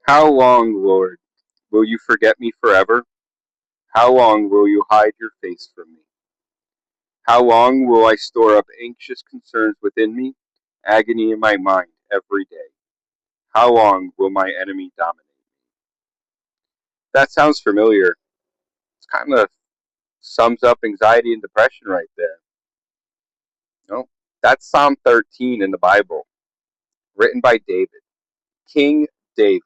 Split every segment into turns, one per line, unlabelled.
How long, Lord, will you forget me forever? How long will you hide your face from me? How long will I store up anxious concerns within me, agony in my mind every day? How long will my enemy dominate me? That sounds familiar. It's kind of sums up anxiety and depression right there. No, that's Psalm 13 in the Bible, written by David, King David,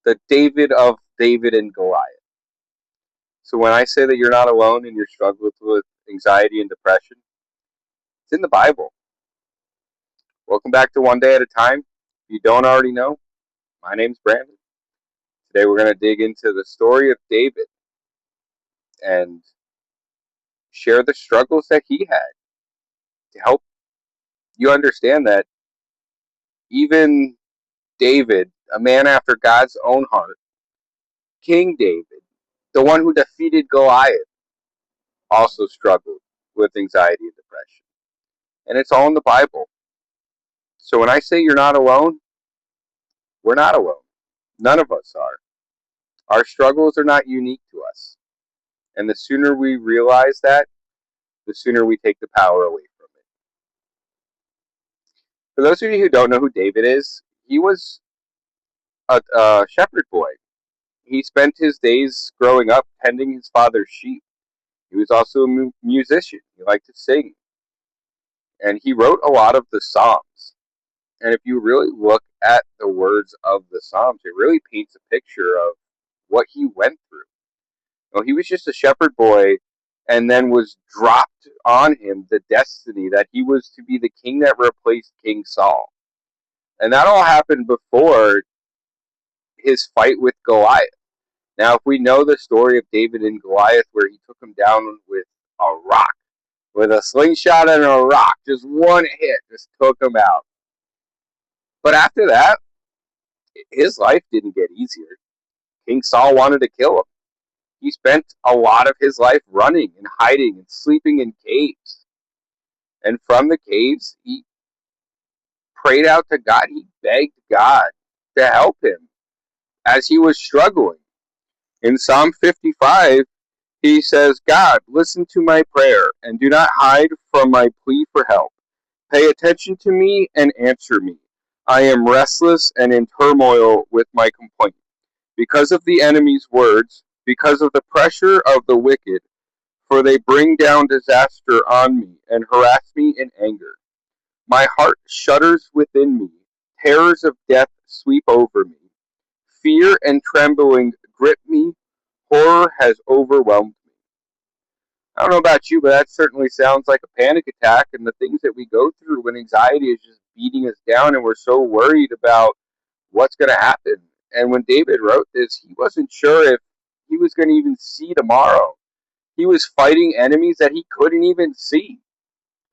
the David of David and Goliath. So when I say that you're not alone in your struggles with anxiety and depression, it's in the Bible. Welcome back to One Day at a Time. If you don't already know, my name's Brandon. Today we're going to dig into the story of David and share the struggles that he had to help you understand that even David, a man after God's own heart, King David, the one who defeated Goliath, also struggled with anxiety and depression. And it's all in the Bible. So when I say you're not alone, we're not alone. None of us are. Our struggles are not unique to us. And the sooner we realize that, the sooner we take the power away from it. For those of you who don't know who David is, he was a shepherd boy. He spent his days growing up tending his father's sheep. He was also a musician. He liked to sing. And he wrote a lot of the Psalms. And if you really look at the words of the Psalms, it really paints a picture of what he went through. You know, he was just a shepherd boy and then was dropped on him the destiny that he was to be the king that replaced King Saul. And that all happened before his fight with Goliath. Now, if we know the story of David and Goliath, where he took him down with a rock, with a slingshot and a rock, just one hit, just took him out. But after that, his life didn't get easier. King Saul wanted to kill him. He spent a lot of his life running and hiding and sleeping in caves. And from the caves, he prayed out to God. He begged God to help him as he was struggling. In Psalm 55, he says, God, listen to my prayer and do not hide from my plea for help. Pay attention to me and answer me. I am restless and in turmoil with my complaint. Because of the enemy's words, because of the pressure of the wicked, for they bring down disaster on me and harass me in anger. My heart shudders within me. Terrors of death sweep over me. Fear and trembling grip me. Horror has overwhelmed me. I don't know about you, but that certainly sounds like a panic attack and the things that we go through when anxiety is just beating us down and we're so worried about what's going to happen. And when David wrote this, he wasn't sure if he was going to even see tomorrow. He was fighting enemies that he couldn't even see.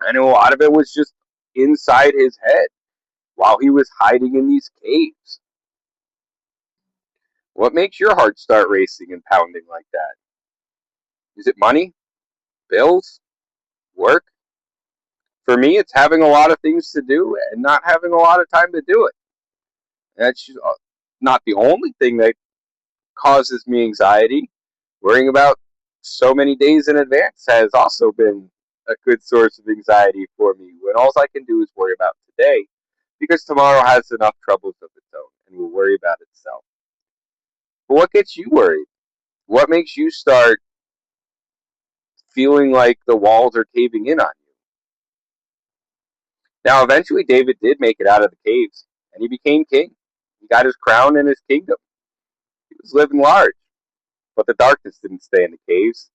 And a lot of it was just inside his head while he was hiding in these caves. What makes your heart start racing and pounding like that? Is it money? Bills? Work? For me, it's having a lot of things to do and not having a lot of time to do it. That's just not the only thing that causes me anxiety. Worrying about so many days in advance has also been a good source of anxiety for me when all I can do is worry about today because tomorrow has enough troubles of its own and will worry about itself. But what gets you worried? What makes you start feeling like the walls are caving in on you? Now, eventually, David did make it out of the caves and he became king. He got his crown and his kingdom. He was living large. But the darkness didn't stay in the caves.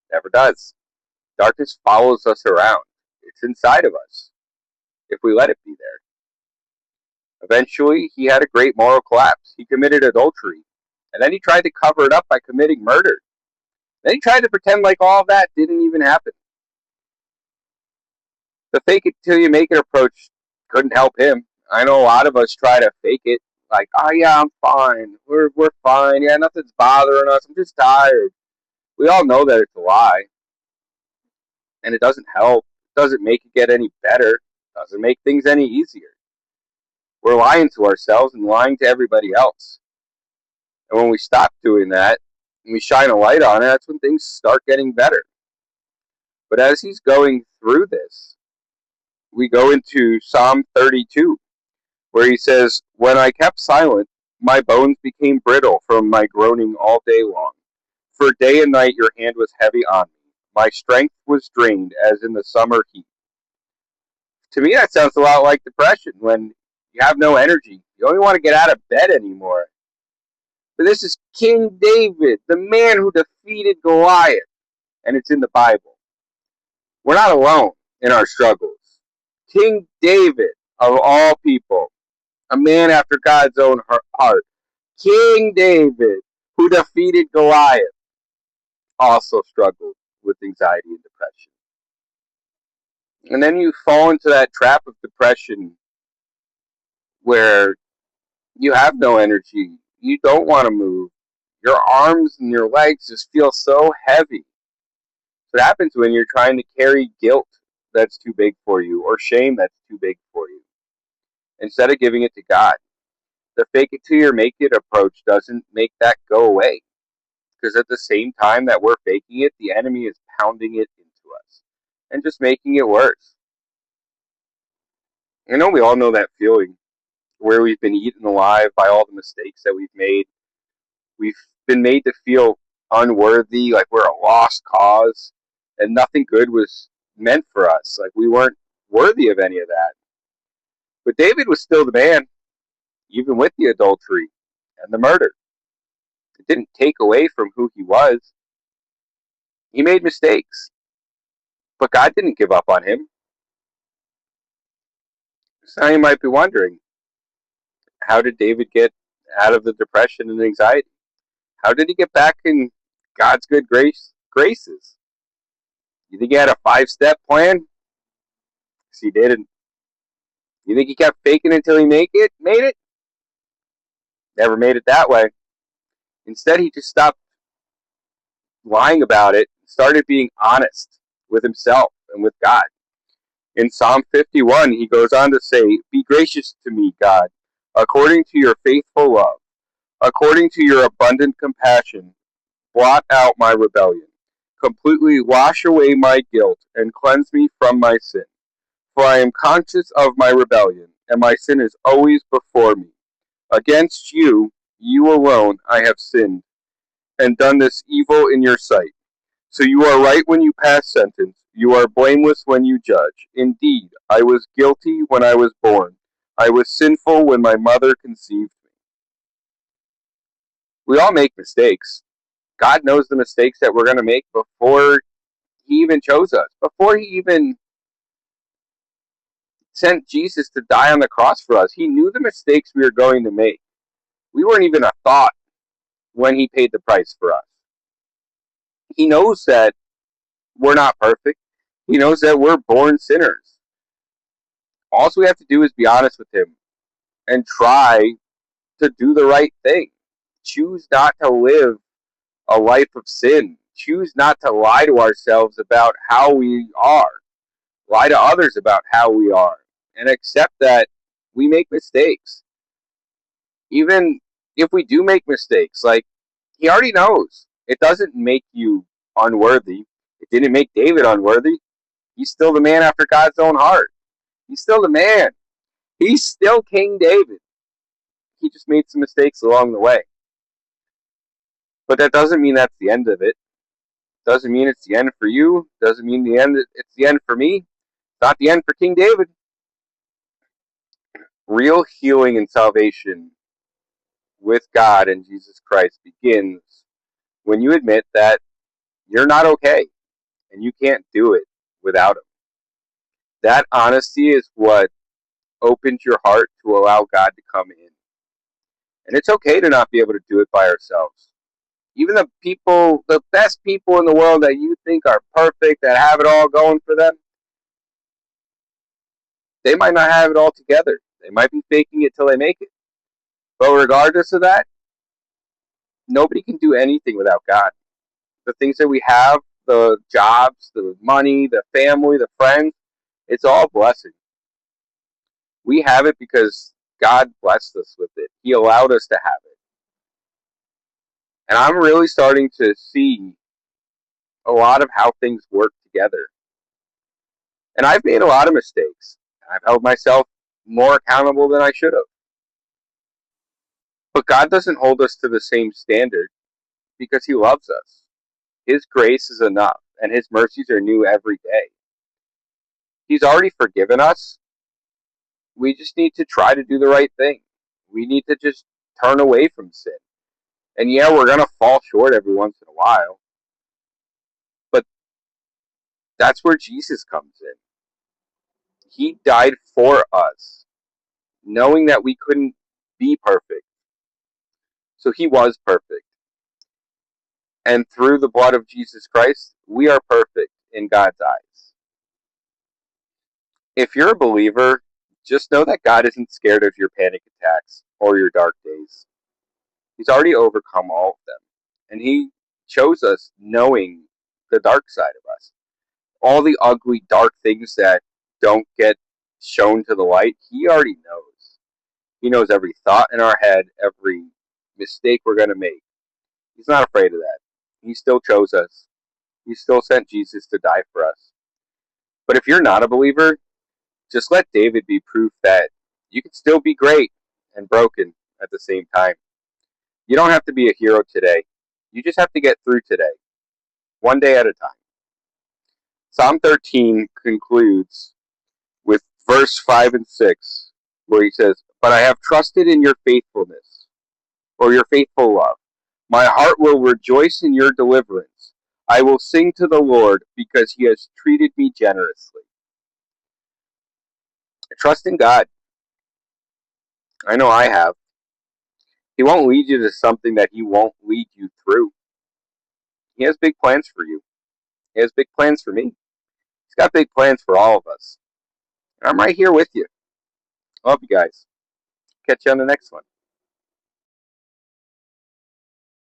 It never does. Darkness follows us around. It's inside of us if we let it be there. Eventually, he had a great moral collapse. He committed adultery. And then he tried to cover it up by committing murder. Then he tried to pretend like all of that didn't even happen. The fake it till you make it approach couldn't help him. I know a lot of us try to fake it. Like, oh yeah, I'm fine. We're fine. Yeah, nothing's bothering us. I'm just tired. We all know that it's a lie. And it doesn't help. It doesn't make it get any better. It doesn't make things any easier. We're lying to ourselves and lying to everybody else. And when we stop doing that and we shine a light on it, that's when things start getting better. But as he's going through this, we go into Psalm 32, where he says, "When I kept silent, my bones became brittle from my groaning all day long. For day and night your hand was heavy on me. My strength was drained as in the summer heat." To me, that sounds a lot like depression, when you have no energy. You don't want to get out of bed anymore. But this is King David, the man who defeated Goliath, and it's in the Bible. We're not alone in our struggles. King David, of all people, a man after God's own heart, King David, who defeated Goliath, also struggled with anxiety and depression. And then you fall into that trap of depression where you have no energy. You don't want to move. Your arms and your legs just feel so heavy. What happens when you're trying to carry guilt that's too big for you, or shame that's too big for you, instead of giving it to God? The fake it till you make it approach doesn't make that go away, because at the same time that we're faking it, the enemy is pounding it into us and just making it worse. I know we all know that feeling where we've been eaten alive by all the mistakes that we've made. We've been made to feel unworthy, like we're a lost cause, and nothing good was meant for us. Like we weren't worthy of any of that. But David was still the man, even with the adultery and the murder. It didn't take away from who he was. He made mistakes, but God didn't give up on him. So now you might be wondering, how did David get out of the depression and anxiety? How did he get back in God's good graces? You think he had a 5-step plan? Yes, he didn't. You think he kept faking until he made it? Never made it that way. Instead, he just stopped lying about it and started being honest with himself and with God. In Psalm 51, he goes on to say, "Be gracious to me, God, according to your faithful love. According to your abundant compassion, blot out my rebellion. Completely wash away my guilt and cleanse me from my sin. For I am conscious of my rebellion, and my sin is always before me. Against you, you alone, I have sinned, and done this evil in your sight. So you are right when you pass sentence. You are blameless when you judge. Indeed, I was guilty when I was born. I was sinful when my mother conceived me." We all make mistakes. God knows the mistakes that we're going to make before he even chose us, before he even sent Jesus to die on the cross for us. He knew the mistakes we were going to make. We weren't even a thought when he paid the price for us. He knows that we're not perfect. He knows that we're born sinners. All we have to do is be honest with him and try to do the right thing. Choose not to live a life of sin. Choose not to lie to ourselves about how we are. Lie to others about how we are. And accept that we make mistakes. Even if we do make mistakes, like, he already knows. It doesn't make you unworthy. It didn't make David unworthy. He's still the man after God's own heart. He's still the man. He's still King David. He just made some mistakes along the way. But that doesn't mean that's the end of it. Doesn't mean it's the end for you. Doesn't mean it's the end for me. It's not the end for King David. Real healing and salvation with God and Jesus Christ begins when you admit that you're not okay and you can't do it without him. That honesty is what opens your heart to allow God to come in. And it's okay to not be able to do it by ourselves. Even the best people in the world that you think are perfect, that have it all going for them, they might not have it all together. They might be faking it till they make it. But regardless of that, nobody can do anything without God. The things that we have, the jobs, the money, the family, the friends, it's all blessing. We have it because God blessed us with it. He allowed us to have it. And I'm really starting to see a lot of how things work together. And I've made a lot of mistakes. I've held myself more accountable than I should have. But God doesn't hold us to the same standard because He loves us. His grace is enough, and His mercies are new every day. He's already forgiven us. We just need to try to do the right thing. We need to just turn away from sin. And yeah, we're going to fall short every once in a while. But that's where Jesus comes in. He died for us, knowing that we couldn't be perfect. So He was perfect. And through the blood of Jesus Christ, we are perfect in God's eyes. If you're a believer, just know that God isn't scared of your panic attacks or your dark days. He's already overcome all of them. And He chose us knowing the dark side of us. All the ugly, dark things that don't get shown to the light, He already knows. He knows every thought in our head, every mistake we're going to make. He's not afraid of that. He still chose us. He still sent Jesus to die for us. But if you're not a believer, just let David be proof that you can still be great and broken at the same time. You don't have to be a hero today. You just have to get through today, one day at a time. Psalm 13 concludes with verse 5 and 6, where he says, "But I have trusted in your faithfulness, or your faithful love. My heart will rejoice in your deliverance. I will sing to the Lord because He has treated me generously." Trust in God. I know I have. He won't lead you to something that He won't lead you through. He has big plans for you. He has big plans for me. He's got big plans for all of us. And I'm right here with you. Love you guys. Catch you on the next one.